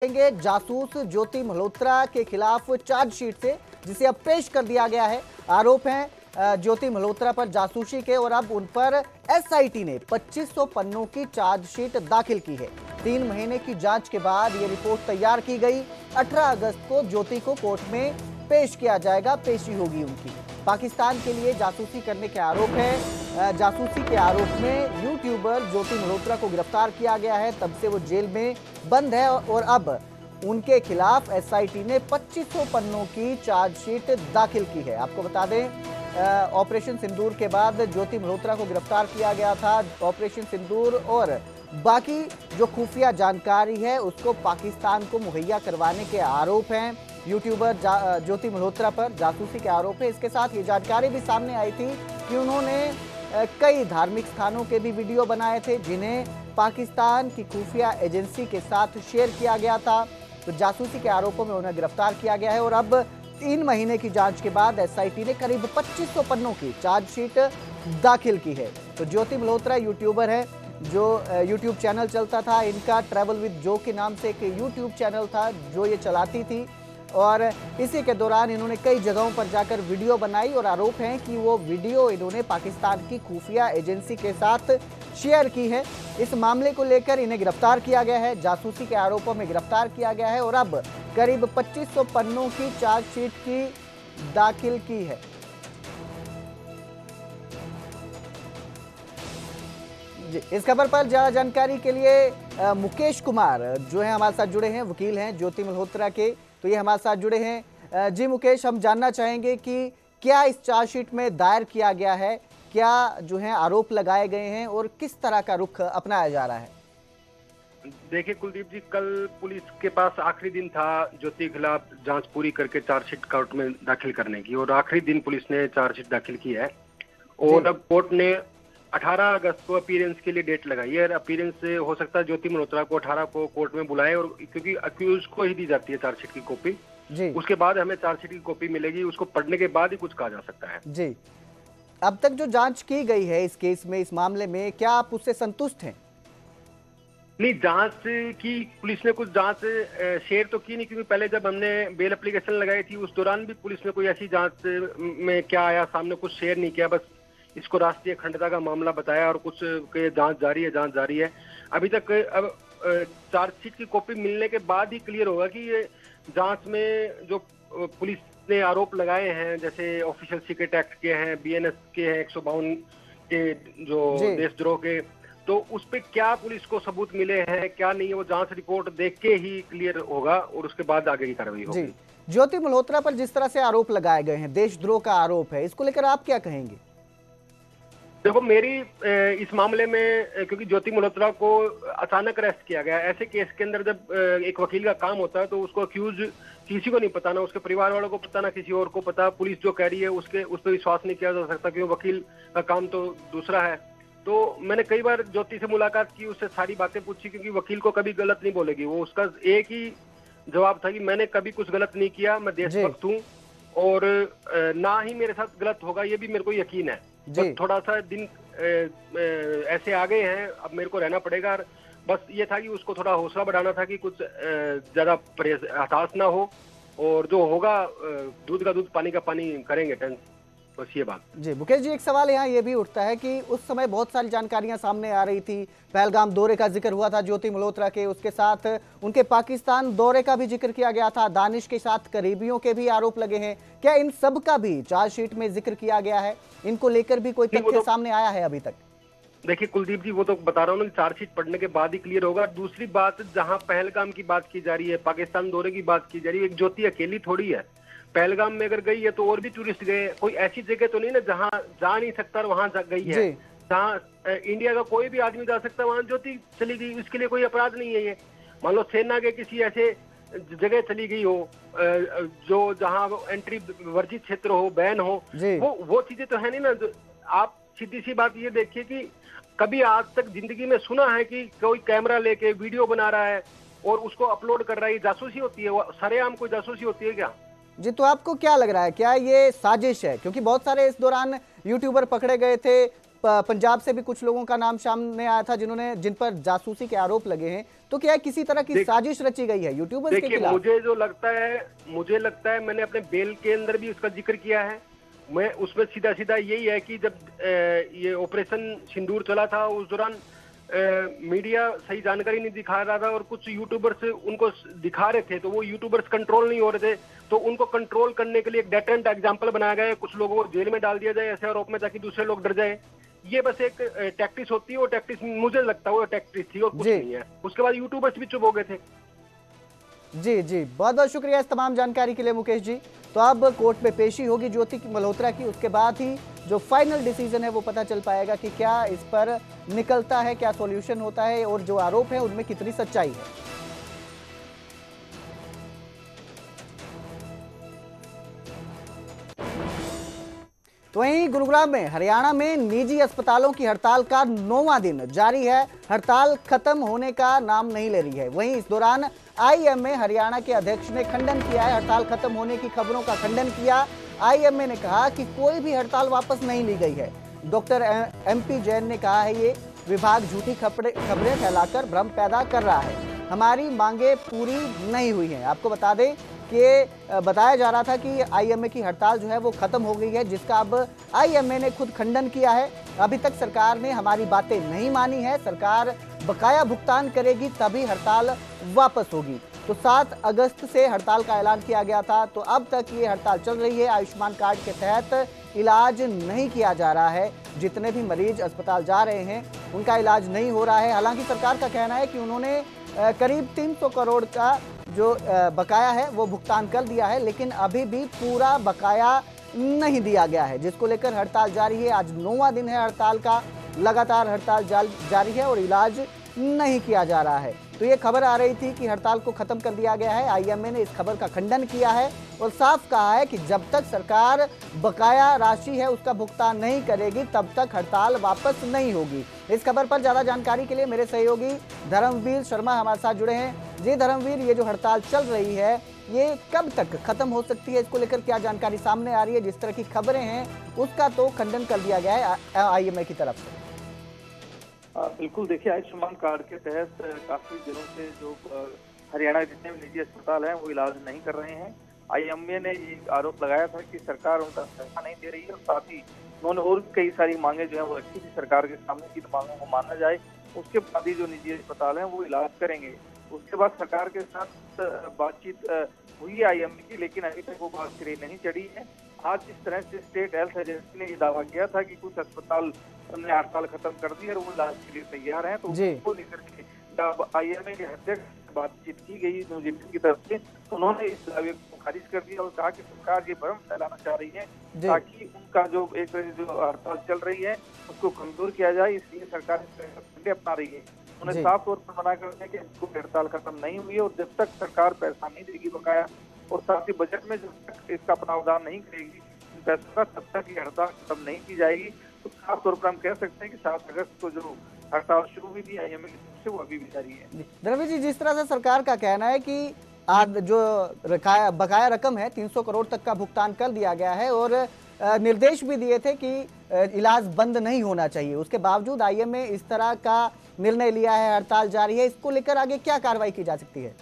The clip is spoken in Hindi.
देंगे जासूस ज्योति मल्होत्रा के खिलाफ चार्जशीट से, जिसे अब पेश कर दिया गया है। आरोप हैं ज्योति मल्होत्रा पर जासूसी के और अब उन पर एसआईटी ने 2500 पन्नों की चार्जशीट दाखिल की है। 3 महीने की जांच के बाद ये रिपोर्ट तैयार की गई। 18 अगस्त को ज्योति को कोर्ट में पेश किया जाएगा, पेशी होगी उनकी। पाकिस्तान के लिए जासूसी करने के आरोप है। जासूसी के आरोप में यूट्यूबर ज्योति मल्होत्रा को गिरफ्तार किया गया है, तब से वो जेल में बंद है और अब उनके खिलाफ एसआईटी ने 2500 पन्नों की चार्जशीट दाखिल की है। आपको बता दें, ऑपरेशन सिंदूर के बाद ज्योति मल्होत्रा को गिरफ्तार किया गया था। ऑपरेशन सिंदूर और बाकी जो खुफिया जानकारी है उसको पाकिस्तान को मुहैया करवाने के आरोप हैं यूट्यूबर ज्योति मल्होत्रा पर। जासूसी के आरोप है। इसके साथ ये जानकारी भी सामने आई थी कि उन्होंने कई धार्मिक स्थानों के भी वीडियो बनाए थे, जिन्हें पाकिस्तान की खुफिया एजेंसी के साथ शेयर किया गया था। तो जासूसी के आरोपों में उन्हें गिरफ्तार किया गया है और अब 3 महीने की जांच के बाद एसआईटी ने करीब 2500 पन्नों की चार्जशीट दाखिल की है। तो ज्योति मल्होत्रा यूट्यूबर है, जो यूट्यूब चैनल चलता था इनका, ट्रैवल विद जो के नाम से एक यूट्यूब चैनल था जो ये चलाती थी, और इसी के दौरान इन्होंने कई जगहों पर जाकर वीडियो बनाई और आरोप है कि वो वीडियो इन्होंने पाकिस्तान की खुफिया एजेंसी के साथ शेयर की है। इस मामले को लेकर इन्हें गिरफ्तार किया गया है, जासूसी के आरोपों में गिरफ्तार किया गया है और अब करीब 2500 पन्नों की चार्जशीट की दाखिल की है। जी, इस खबर पर ज्यादा जानकारी के लिए मुकेश कुमार जो है हमारे साथ जुड़े हैं, वकील हैं ज्योति मल्होत्रा के, तो ये हमारे साथ जुड़े हैं। जी मुकेश, हम जानना चाहेंगे कि क्या इस चार्जशीट में दायर किया गया है, क्या जो है आरोप लगाए गए हैं और किस तरह का रुख अपनाया जा रहा है? देखिए कुलदीप जी, कल पुलिस के पास आखिरी दिन था ज्योति के खिलाफ जांच पूरी करके चार्जशीट कोर्ट में दाखिल करने की, और आखिरी दिन पुलिस ने चार्जशीट दाखिल की है और अब कोर्ट ने 18 अगस्त को अपीयरेंस के लिए डेट लगाई है। अपीयरेंस हो सकता है ज्योति मल्होत्रा को 18 को कोर्ट में बुलाए, और क्योंकि अक्यूज को ही दी जाती है चार्जशीट की कॉपी जी, उसके बाद हमें चार्जशीट की कॉपी मिलेगी, उसको पढ़ने के बाद ही कुछ कहा जा सकता है जी। अब तक जो जांच की गई है इस केस में, इस मामले में, क्या आप उससे संतुष्ट हैं? नहीं, जांच की पुलिस ने कुछ जांच शेयर तो की नहीं, क्योंकि पहले जब हमने बेल एप्लीकेशन लगाई थी उस दौरान भी पुलिस ने कोई ऐसी जांच में क्या आया सामने कुछ शेयर नहीं किया, बस इसको राष्ट्रीय अखंडता का मामला बताया और कुछ के जांच जारी है अभी तक। अब चार्जशीट की कॉपी मिलने के बाद ही क्लियर होगा कि ये जांच में जो पुलिस ने आरोप लगाए हैं, जैसे ऑफिशियल सीक्रेट एक्ट के हैं, बीएनएस के हैं, 152 के जो देशद्रोह के, तो उस पे क्या पुलिस को सबूत मिले हैं क्या नहीं है, वो जांच रिपोर्ट देख के ही क्लियर होगा और उसके बाद आगे की कार्रवाई होगी। ज्योति मल्होत्रा पर जिस तरह से आरोप लगाए गए हैं, देशद्रोह का आरोप है, इसको लेकर आप क्या कहेंगे? देखो, मेरी इस मामले में, क्योंकि ज्योति मल्होत्रा को अचानक अरेस्ट किया गया, ऐसे केस के अंदर जब एक वकील का काम होता है तो उसको अक्यूज किसी को नहीं पता, ना उसके परिवार वालों को पता, ना किसी और को पता। पुलिस जो कह रही है उस पर विश्वास नहीं किया जा सकता, क्योंकि वकील का काम तो दूसरा है। तो मैंने कई बार ज्योति से मुलाकात की, उससे सारी बातें पूछी, क्योंकि वकील को कभी गलत नहीं बोलेगी। वो उसका एक ही जवाब था कि मैंने कभी कुछ गलत नहीं किया, मैं देशभक्त हूँ और ना ही मेरे साथ गलत होगा, ये भी मेरे को यकीन है। बस थोड़ा सा दिन ऐसे आ गए हैं, अब मेरे को रहना पड़ेगा। बस ये था कि उसको थोड़ा हौसला बढ़ाना था कि कुछ ज्यादा हताश ना हो, और जो होगा दूध का दूध पानी का पानी करेंगे, बस ये बात। जी मुकेश जी, एक सवाल यहाँ ये भी उठता है कि उस समय बहुत सारी जानकारियां सामने आ रही थी। पहलगाम दौरे का जिक्र हुआ था ज्योति मल्होत्रा के, उसके साथ उनके पाकिस्तान दौरे का भी जिक्र किया गया था, दानिश के साथ करीबियों के भी आरोप लगे हैं। क्या इन सब का भी चार्जशीट में जिक्र किया गया है? इनको लेकर भी कोई तथ्य सामने आया है अभी तक? देखिए कुलदीप जी, वो तो बता रहा हूँ ना, चार्जशीट पढ़ने के बाद ही क्लियर होगा। दूसरी बात, जहाँ पहलगाम की बात की जा रही है, पाकिस्तान दौरे की बात की जा रही है, एक ज्योति अकेली थोड़ी है। पहलगाम में अगर गई है तो और भी टूरिस्ट गए, कोई ऐसी जगह तो नहीं ना जहाँ जा नहीं सकता वहां गई है। जहाँ इंडिया का कोई भी आदमी जा सकता है वहां ज्योति चली गई, इसके लिए कोई अपराध नहीं है। ये मान लो सेना के किसी ऐसे जगह चली गई हो जो जहाँ एंट्री वर्जित क्षेत्र हो, बैन हो, वो चीजें तो है नहीं ना। आप सीधी सी बात ये देखिए कि कभी आज तक जिंदगी में सुना है कि कोई कैमरा लेके वीडियो बना रहा है और उसको अपलोड कर रहा है, जासूसी होती है? सरेआम कोई जासूसी होती है क्या? जी, तो आपको क्या लग रहा है, क्या ये साजिश है? क्योंकि बहुत सारे इस दौरान यूट्यूबर पकड़े गए थे, पंजाब से भी कुछ लोगों का नाम सामने आया था जिन पर जासूसी के आरोप लगे हैं। तो क्या किसी तरह की साजिश रची गई है यूट्यूबर्स के खिलाफ? मुझे लगता है मैंने अपने बेल के अंदर भी उसका जिक्र किया है। मैं उसमें सीधा सीधा यही है कि जब ये ऑपरेशन सिंदूर चला था उस दौरान मीडिया सही जानकारी नहीं दिखा रहा था और कुछ यूट्यूबर्स उनको दिखा रहे थे, तो वो यूट्यूबर्स कंट्रोल नहीं हो रहे थे, तो उनको कंट्रोल करने के लिए एक डेटेंट एग्जाम्पल बनाया गया है, कुछ लोगों को जेल में डाल दिया जाए ऐसे आरोप में ताकि दूसरे लोग डर जाए। ये बस एक टैक्टिस होती है, वो टैक्टिस मुझे लगता है वो टैक्टिस थी और कुछ नहीं है। उसके बाद यूट्यूबर्स भी चुप हो गए थे। जी जी, बहुत बहुत शुक्रिया इस तमाम जानकारी के लिए मुकेश जी। तो अब कोर्ट में पेशी होगी ज्योति मल्होत्रा की, उसके बाद ही जो फाइनल डिसीजन है वो पता चल पाएगा कि क्या इस पर निकलता है, क्या सॉल्यूशन होता है और जो आरोप है उनमें कितनी सच्चाई है। तो वहीं गुरुग्राम में हरियाणा में निजी अस्पतालों की हड़ताल का 9वां दिन जारी है। हड़ताल खत्म होने का नाम नहीं ले रही है। वहीं इस दौरान आईएमए हरियाणा के अध्यक्ष ने खंडन किया है, हड़ताल खत्म होने की खबरों का खंडन किया। आईएमए ने कहा कि कोई भी हड़ताल वापस नहीं ली गई है। डॉक्टर एमपी जैन ने कहा है ये विभाग झूठी खबरें फैलाकर भ्रम पैदा कर रहा है, हमारी मांगे पूरी नहीं हुई हैं। आपको बता दें कि बताया जा रहा था कि आईएमए की हड़ताल जो है वो खत्म हो गई है, जिसका अब आईएमए ने खुद खंडन किया है। अभी तक सरकार ने हमारी बातें नहीं मानी है, सरकार बकाया भुगतान करेगी तभी हड़ताल वापस होगी। तो 7 अगस्त से हड़ताल का ऐलान किया गया था, तो अब तक ये हड़ताल चल रही है। आयुष्मान कार्ड के तहत इलाज नहीं किया जा रहा है, जितने भी मरीज अस्पताल जा रहे हैं उनका इलाज नहीं हो रहा है। हालांकि सरकार का कहना है कि उन्होंने करीब 300 करोड़ का जो बकाया है वो भुगतान कर दिया है, लेकिन अभी भी पूरा बकाया नहीं दिया गया है, जिसको लेकर हड़ताल जारी है। आज 9वां दिन है हड़ताल का, लगातार हड़ताल जारी है और इलाज नहीं किया जा रहा है। तो ये खबर आ रही थी कि हड़ताल को खत्म कर दिया गया है। आईएमए ने इस खबर का खंडन किया है और साफ कहा है कि जब तक सरकार बकाया राशि है उसका भुगतान नहीं करेगी तब तक हड़ताल वापस नहीं होगी। इस खबर पर ज्यादा जानकारी के लिए मेरे सहयोगी धर्मवीर शर्मा हमारे साथ जुड़े हैं। जी धर्मवीर, ये जो हड़ताल चल रही है ये कब तक खत्म हो सकती है, इसको लेकर क्या जानकारी सामने आ रही है? जिस तरह की खबरें हैं उसका तो खंडन कर दिया गया है आईएमए की तरफ से। बिल्कुल, देखिए आयुष्मान कार्ड के तहत काफी दिनों से जो हरियाणा के जितने भी निजी अस्पताल हैं वो इलाज नहीं कर रहे हैं। आईएमए ने ये आरोप लगाया था कि सरकार उनका पैसा नहीं दे रही है और साथ ही उन्होंने और कई सारी मांगे जो है वो रखी थी सरकार के सामने की मांगों को माना जाए, उसके बाद ही जो निजी अस्पताल हैं वो इलाज करेंगे। उसके बाद सरकार के साथ बातचीत हुई है आईएमए की, लेकिन अभी तक वो बात सिरे नहीं चढ़ी है। आज जिस तरह से स्टेट हेल्थ एजेंसी ने ये दावा किया था कि कुछ अस्पताल ने हड़ताल खत्म कर दी और वो इलाज के लिए तैयार हैं, तो उसको लेकर के जब आईएमए के अध्यक्ष से बातचीत की गई न्यूजीलैंड की तरफ से, तो उन्होंने इस दावे को खारिज कर दिया और कहा कि सरकार ये भ्रम फैलाना चाह रही है ताकि उनका जो एक जो हड़ताल चल रही है उसको कमजोर किया जाए, इसलिए सरकार इस अपना रही है। उन्हें साफ तौर पर मना कर दिया कि इसको हड़ताल खत्म नहीं हुई है और जब तक सरकार पैसा नहीं देगी बकाया और साथ ही बजट में जब तक इसका प्रावधान नहीं करेगी पैसों का, तब तक ये हड़ताल खत्म नहीं की जाएगी। तो साफ तौर पर हम कह सकते हैं कि 7 अगस्त को जो हड़ताल शुरू हुई थी आईएमए की तरफ से वो अभी भी जारी है। द्रविड़ जी, जिस तरह से सरकार का कहना है कि जो बकाया रकम है 300 करोड़ तक का भुगतान कर दिया गया है और निर्देश भी दिए थे कि इलाज बंद नहीं होना चाहिए, उसके बावजूद आईएमए इस तरह का निर्णय लिया है, हड़ताल जारी है, इसको लेकर आगे क्या कार्रवाई की जा सकती है?